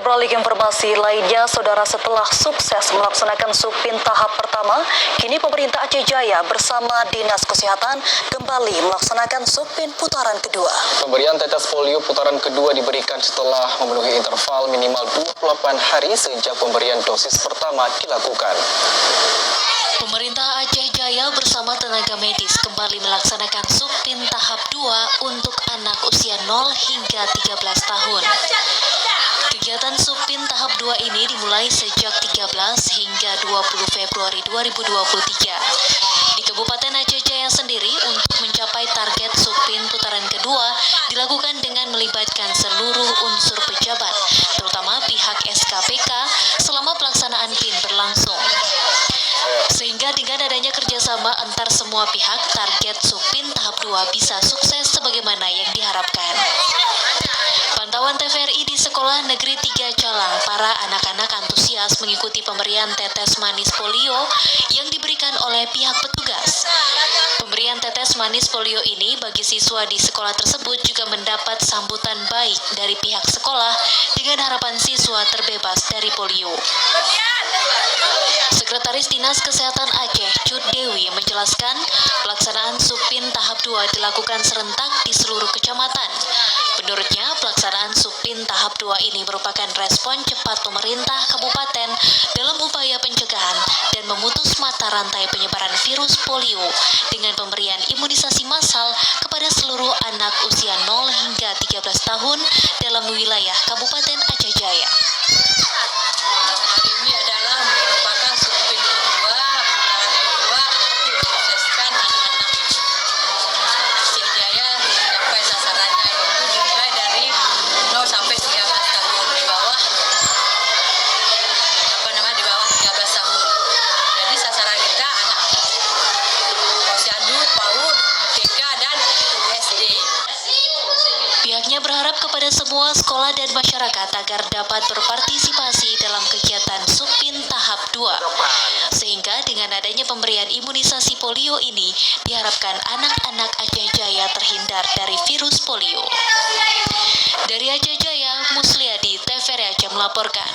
beralih ke informasi lainnya, saudara, setelah sukses melaksanakan Supin tahap pertama, kini pemerintah Aceh Jaya bersama Dinas Kesehatan kembali melaksanakan Supin putaran kedua. Pemberian tetes polio putaran kedua diberikan setelah memenuhi interval minimal 28 hari sejak pemberian dosis pertama dilakukan. Pemerintah Aceh Jaya bersama tenaga medis kembali melaksanakan Supin tahap 2 untuk anak usia 0 hingga 13 tahun. Kegiatan Supin tahap 2 ini dimulai sejak 13 hingga 20 Februari 2023. Di Kabupaten Aceh Jaya sendiri, untuk mencapai target Supin putaran kedua dilakukan dengan melibatkan seluruh unsur pejabat, terutama pihak SKPK selama pelaksanaan PIN berlangsung. Sehingga dengan adanya kerjasama antar semua pihak, target Supin tahap 2 bisa sukses sebagaimana yang diharapkan. Pantauan TVRI di Sekolah Negeri 3 Calang, para anak-anak antusias mengikuti pemberian tetes manis polio yang diberikan oleh pihak petugas. Pemberian tetes manis polio ini bagi siswa di sekolah tersebut juga mendapat sambutan baik dari pihak sekolah dengan harapan siswa terbebas dari polio. Sekretaris Dinas Kesehatan Aceh, Cut Dewi, menjelaskan pelaksanaan Supin tahap 2 dilakukan serentak di seluruh kecamatan. Menurutnya, pelaksanaan Supin tahap 2 ini merupakan respon cepat pemerintah kabupaten dalam upaya pencegahan dan memutus mata rantai penyebaran virus polio dengan pemberian imunisasi massal kepada seluruh anak usia 0 hingga 13 tahun dalam wilayah Kabupaten Aceh Jaya. Hari ini adalah merupakan Supin kedua, putaran kedua untuk menyukseskan anak-anak Aceh Jaya mencapai sasarannya, itu dimulai dari 0 sampai 13 tahun di bawah 13 tahun. Jadi sasaran kita anak posyandu, PAUD, TK dan SD. Pihaknya berharap kepada semua sekolah dan masyarakat agar dapat berpartisipasi dalam kegiatan Supin tahap 2. Sehingga dengan adanya pemberian imunisasi polio ini, diharapkan anak-anak Aceh Jaya terhindar dari virus polio. Dari Aceh Jaya, Musliadi, TVRI Aceh melaporkan.